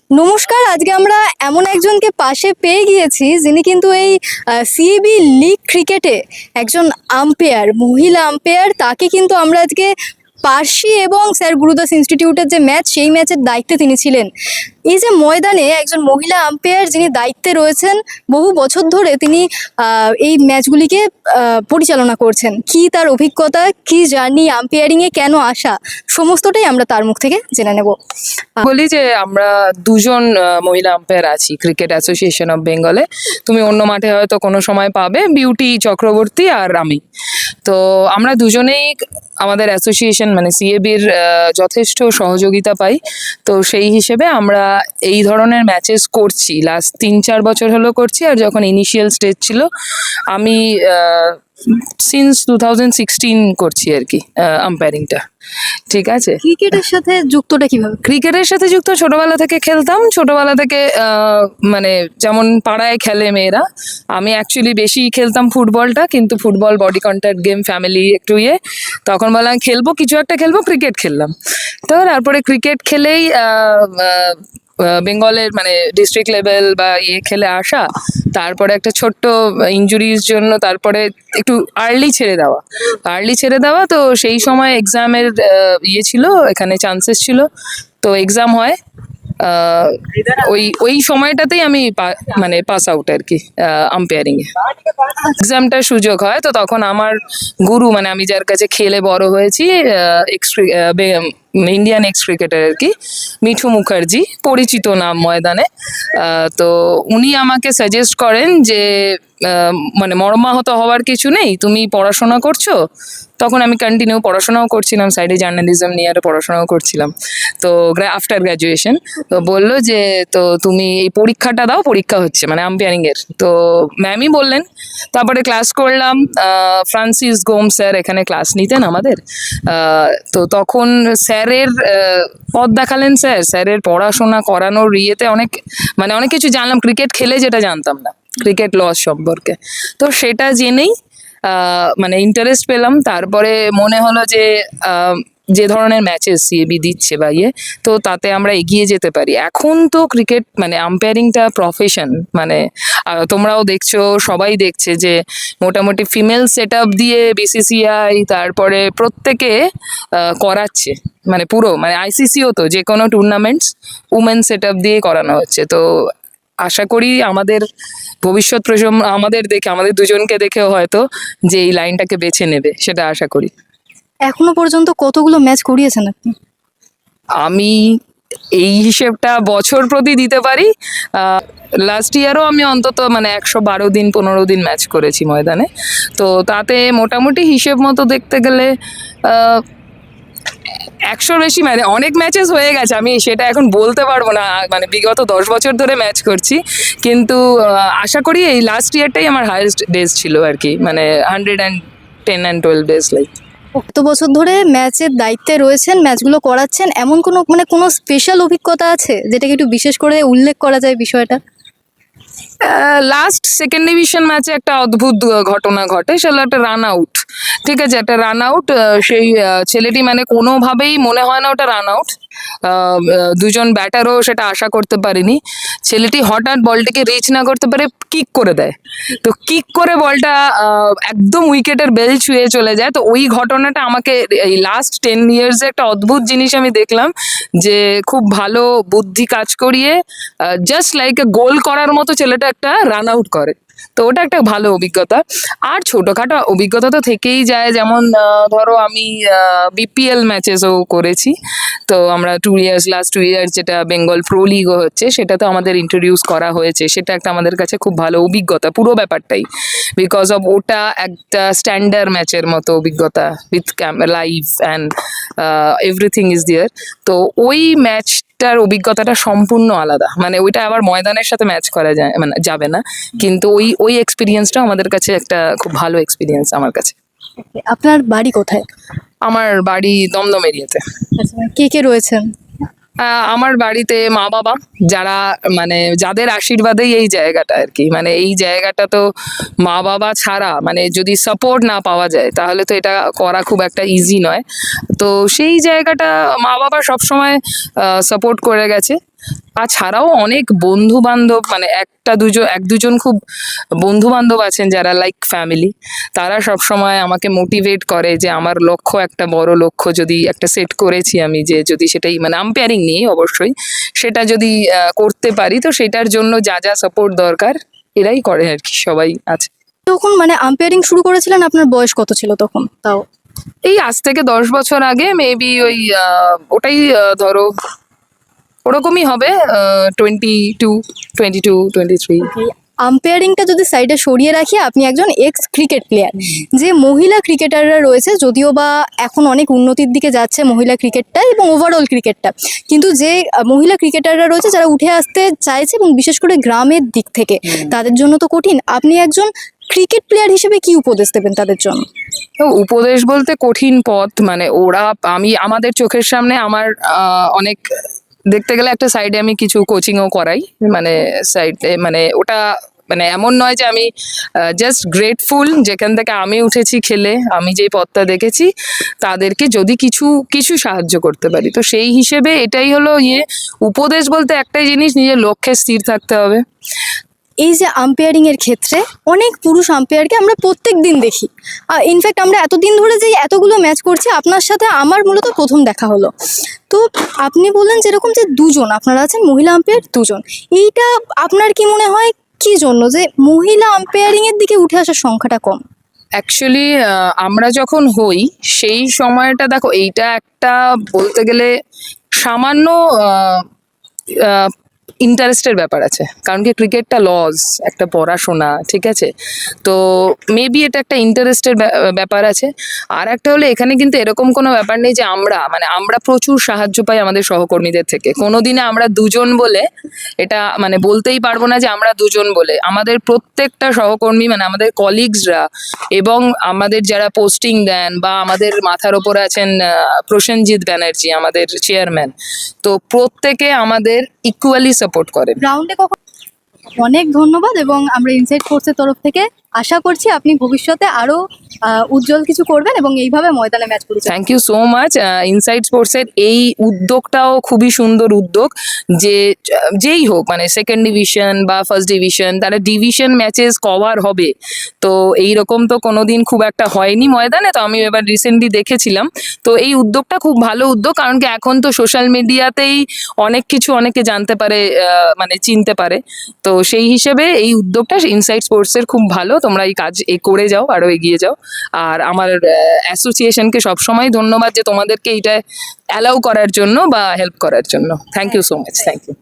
নমস্কার, আজকে আমরা এমন একজনকে পাশে পেয়ে গিয়েছি যিনি কিন্তু এই সিএবি লিগ ক্রিকেটে একজন আম্পায়ার, মহিলা আম্পায়ার। তাকে কিন্তু আমরা আজকে পার্সি এবং স্যার গুরুদাস ইনস্টিটিউটের যে ম্যাচ, সেই ম্যাচের দায়িত্বে তিনি ছিলেন। এই যে ময়দানে একজন মহিলা আম্পায়ার যিনি দায়িত্বে রয়েছেন, বহু বছর ধরে তিনি এই ম্যাচগুলিকে পরিচালনা করছেন। কি তার অভিজ্ঞতা, কি জার্নি, আম্পায়ারিংয়ে কেন আসা, সমস্তটাই আমরা তার মুখ থেকে জেনে নেব। বলি যে আমরা দুজন মহিলা আম্পায়ার আছি ক্রিকেট অ্যাসোসিয়েশন অফ বেঙ্গলে। তুমি অন্য মাঠে হয়তো কোনো সময় পাবে বিউটি চক্রবর্তী আর আমি। তো আমরা দুজনেই আমাদের অ্যাসোসিয়েশন মানে সিএবির যথেষ্ট সহযোগিতা পাই। তো সেই হিসেবে আমরা এই ধরনের ম্যাচেস করছি, লাস্ট 3-4 বছর হলো করছি। আর যখন ইনিশিয়াল স্টেজ ছিল আমি সিন্স 2016 করছি আর কি আম্পায়ারিংটা। ঠিক আছে। ক্রিকেটের সাথে যুক্তটা কিভাবে? ক্রিকেটের সাথে যুক্ত ছোটবেলা থেকে খেলতাম, ছোটবেলা থেকে মানে যেমন পাড়ায় খেলে মেয়েরা, আমি অ্যাকচুয়ালি বেশি খেলতাম ফুটবলটা, কিন্তু football body contact game, family একটু তখন বললাম খেলবো, কিছু একটা খেলবো, ক্রিকেট খেললাম। তো তারপরে ক্রিকেট খেলেই বেঙ্গলের মানে ডিস্ট্রিক্ট লেভেল বা খেলে আসা, তারপরে একটা ছোট্ট ইনজুরির জন্য তারপরে একটু আর্লি ছেড়ে দেওয়া। তো সেই সময় এক্সামের ছিল, এখানে চান্সেস ছিল, তো এক্সাম হয়। ওই সময়টাতেই আমি মানে পাস আউট আর কি আম্পায়ারিং এ। এক্সামটার সুযোগ হয়, তো তখন আমার গুরু মানে আমি যার কাছে খেলে বড় হয়েছি, ইন্ডিয়ান এক্স ক্রিকেটার আর কি, মিঠু মুখার্জি, পরিচিত নাম ময়দানে। তো উনি আমাকে সাজেস্ট করেন যে মানে মর্মাহত হওয়ার কিছু নেই, তুমি পড়াশোনা করছো। তখন আমি কন্টিনিউ পড়াশোনাও করছিলাম, সাইডে জার্নালিজম নিয়ে আরও পড়াশোনাও করছিলাম। তো আফটার গ্র্যাজুয়েশন তো বললো যে তো তুমি এই পরীক্ষাটা দাও, পরীক্ষা হচ্ছে মানে আম্পায়ারিংয়ের। তো ম্যামই বললেন, তারপরে ক্লাস করলাম। ফ্রান্সিস গোম স্যার এখানে ক্লাস নিতেন আমাদের। তো তখন স্যারের পথ দেখালেন, স্যারের পড়াশোনা করানোর অনেক মানে অনেক কিছু জানলাম ক্রিকেট খেলে, যেটা জানতাম না ক্রিকেট লস সম্পর্কে। তো সেটা জেনেই মানে ইন্টারেস্ট পেলাম। তারপরে মনে হলো যে যে ধরনের ম্যাচেস সিএবি দিচ্ছে বা তো তাতে আমরা এগিয়ে যেতে পারি। এখন তো ক্রিকেট মানে আম্পায়ারিংটা প্রফেশন, মানে তোমরাও দেখছো, সবাই দেখছে যে মোটামুটি ফিমেল সেট আপ দিয়ে বিসিসিআই তারপরে প্রত্যেকে করাচ্ছে, মানে পুরো মানে আইসিসিও তো যে কোনো টুর্নামেন্টস উমেন সেট আপ দিয়ে করানো হচ্ছে। তো আশা করি আমাদের ভবিষ্যৎ প্রজন্ম আমাদের দুজনকে দেখেও হয়তো যে এই লাইনটাকে বেছে নেবে, সেটা আশা করি। এখনো পর্যন্ত কতগুলো ম্যাচ করিয়েছেন আপনি? আমি এই হিসেবটা বছর প্রতি দিতে পারি। লাস্ট ইয়ারও আমি অন্তত মানে 112 দিন 15 দিন ম্যাচ করেছি ময়দানে। তো তাতে মোটামুটি হিসেব মতো দেখতে গেলে 100 বেশি মানে অনেক ম্যাচেস হয়ে গেছে, আমি সেটা এখন বলতে পারবো না। মানে বিগত 10 বছর ধরে ম্যাচ করছি, কিন্তু আশা করি এই লাস্ট ইয়ারটাই আমার হাইয়েস্ট ডেজ ছিল আর কি, মানে 110 and 12 ডেজ লাইক। কত বছর ধরে ম্যাচের দায়িত্বে রয়েছেন, ম্যাচগুলো করাচ্ছেন, এমন কোনো স্পেশাল অভিজ্ঞতা আছে যেটাকে একটু বিশেষ করে উল্লেখ করা যায় বিষয়টা? লাস্ট সেকেন্ড ডিভিশন ম্যাচে একটা অদ্ভুত ঘটনা ঘটে, সেটা একটা রান আউট। ঠিক আছে, একটা রান আউট, সেই ছেলেটি মানে কোনোভাবেই মনে হয় না ওটা রান আউট। দুজন ব্যাটারও সেটা আশা করতে পারেনি। ছেলেটি হঠাৎ বলটাকে রিচ না করতে পারে কিক করে দেয়, তো কিক করে বলটা একদম উইকেটের বেল ছুঁয়ে চলে যায়। তো ওই ঘটনাটা আমাকে এই লাস্ট 10 ইয়ার্সে একটা অদ্ভুত জিনিস আমি দেখলাম, যে খুব ভালো বুদ্ধি কাজ করিয়ে জাস্ট লাইক গোল করার মতো ছেলেটা একটা রান আউট করে। তো ওটা একটা ভালো অভিজ্ঞতা। আর ছোটখাটো অভিজ্ঞতা তো থেকেই যায়, যেমন ধরো আমি বিপিএল ম্যাচেসও করেছি। তো আমরা লাস্ট 2 ইয়ার্স যেটা বেঙ্গল প্রো লিগও হচ্ছে, সেটা তো আমাদের ইন্ট্রোডিউস করা হয়েছে। সেটা একটা আমাদের কাছে খুব ভালো অভিজ্ঞতা, পুরো ব্যাপারটাই, বিকজ অফ ওটা একটা স্ট্যান্ডার্ড ম্যাচের মতো অভিজ্ঞতা, with live and everything is there. তো ওই ম্যাচটার অভিজ্ঞতাটা সম্পূর্ণ আলাদা, মানে ওইটা আবার ময়দানের সাথে ম্যাচ করা যায় মানে যাবে না, কিন্তু ওই এক্সপিরিয়েন্সটা আমাদের কাছে একটা খুব ভালো এক্সপিরিয়েন্স আমার কাছে। আপনার বাড়ি কোথায়? আমার বাড়ি দমদম এরিয়াতে। কে কে রয়েছেন? আমার বাড়িতে মা বাবা, যারা মানে যাদের আশীর্বাদেই এই জায়গাটা আর কি, মানে এই জায়গাটা তো মা বাবা ছাড়া মানে যদি সাপোর্ট না পাওয়া যায় তাহলে তো এটা করা খুব একটা ইজি নয়। তো সেই জায়গাটা মা বাবা সবসময় সাপোর্ট করে গেছে। আর ছাড়াও অনেক বন্ধু বান্ধব, মানে এক দুজন খুব বন্ধু বান্ধব আছেন যারা লাইক ফ্যামিলি, তারা সব সময় আমাকে মোটিভেট করে যে আমার লক্ষ্য, একটা বড় লক্ষ্য যদি একটা সেট করেছি আমি, যে যদি সেটাই মানে আম্পায়ারিং নিয়ে অবশ্যই সেটা যদি করতে পারি, তো সেটার জন্য যা যা সাপোর্ট দরকার এরাই করে আর কি, সবাই আছে। তখন মানে আম্পায়ারিং শুরু করেছিলেন, আপনার বয়স কত ছিল তখন তাও? এই আজ থেকে 10 বছর আগে মেবি ওই ওটাই ধরো ওরকমই হবে, 22, 23। আম্পায়ারিংটা যদি সাইডে সরিয়ে রাখি, আপনি একজন এক্স ক্রিকেট প্লেয়ার। যে মহিলা ক্রিকেটাররা রয়েছে, যদিও বা এখন অনেক উন্নতির দিকে যাচ্ছে মহিলা ক্রিকেটটা এবং ওভারঅল ক্রিকেটটা, কিন্তু যে মহিলা ক্রিকেটাররা রয়েছে যারা উঠে আসতে চাইছে এবং বিশেষ করে গ্রামের দিক থেকে, তাদের জন্য তো কঠিন। আপনি একজন ক্রিকেট প্লেয়ার হিসেবে কি উপদেশ দেবেন তাদের জন্য? তো উপদেশ বলতে কঠিন পথ, মানে আমাদের চোখের সামনে আমার অনেক দেখতে গেলে একটা সাইডে আমি কিছু কোচিংও করাই, মানে সাইডে, মানে ওটা মানে এমন নয় যে আমি জাস্ট গ্রেটফুল যেখান থেকে আমি উঠেছি খেলে, আমি যে পথটা দেখেছি তাদেরকে যদি কিছু কিছু সাহায্য করতে পারি, তো সেই হিসেবে এটাই হলো উপদেশ বলতে একটাই জিনিস, নিজের লক্ষ্যে স্থির থাকতে হবে। এই যে আম্পায়ারিং এর ক্ষেত্রে অনেক পুরুষ আম্পায়ারকে আমরা প্রত্যেক দিন দেখি। ইনফ্যাক্ট আমরা এতদিন ধরে যে এতগুলো ম্যাচ করছি, আপনার সাথে আমার মূলত প্রথম দেখা হলো। তো আপনি বললেন যেরকম যে দুজন আপনারা আছেন, মহিলা আম্পায়ার দুজন, এইটা আপনার কি মনে হয় কি জন্য যে মহিলা আম্পায়ারিং এর দিকে উঠে আসার সংখ্যাটা কম? অ্যাকচুয়ালি আমরা যখন হই সেই সময়টা দেখো, এইটা একটা বলতে গেলে সামান্য ইন্টারেস্টের ব্যাপার আছে, কারণ কি ক্রিকেটটা লস, একটা পড়াশোনা, ঠিক আছে, তো মেবি এটা একটা ইন্টারেস্টের ব্যাপার আছে। আর একটা হলো এখানে কিন্তু এরকম কোনো ব্যাপার নেই যে আমরা প্রচুর সাহায্য পাই আমাদের সহকর্মীদের থেকে, কোনোদিনে আমরা দুজন বলে এটা মানে বলতেই পারবো না যে আমরা দুজন বলে, আমাদের প্রত্যেকটা সহকর্মী মানে আমাদের কলিগসরা এবং আমাদের যারা পোস্টিং দেন বা আমাদের মাথার ওপরে আছেন প্রসেনজিৎ ব্যানার্জি আমাদের চেয়ারম্যান, তো প্রত্যেকে আমাদের ইকুয়ালি সাপোর্ট করেন। গ্রাউন্ডে কখন? অনেক ধন্যবাদ, এবং আমরা ইনসাইড ফোর্সের তরফ থেকে আশা করছি আপনি ভবিষ্যতে আরো উজ্জ্বল কিছু করবেন এবং এইভাবে ময়দানে ম্যাচ পরিচালনা। Thank you so much. Inside স্পোর্টসের এই উদ্যোগটাও খুবই সুন্দর উদ্যোগ, যে যেই হোক মানে সেকেন্ড ডিভিশন বা ফার্স্ট ডিভিশন, তারা ডিভিশন ম্যাচেস কভার হবে, তো এইরকম তো কোনোদিন খুব একটা হয়নি ময়দানে, তো আমি এবার রিসেন্টলি দেখেছিলাম। তো এই উদ্যোগটা খুব ভালো উদ্যোগ, কারণ কি এখন তো সোশ্যাল মিডিয়াতেই অনেক কিছু অনেকে জানতে পারে, মানে চিনতে পারে, তো সেই হিসেবে এই উদ্যোগটা ইনসাইড স্পোর্টসের খুব ভালো। তোমরা এই কাজ করে যাও, আরো এগিয়ে যাও। আর আমার অ্যাসোসিয়েশনকে সবসময় ধন্যবাদ যে তোমাদেরকে এইটা অ্যালাউ করার জন্য বা হেল্প করার জন্য। Thank you so much, thank you.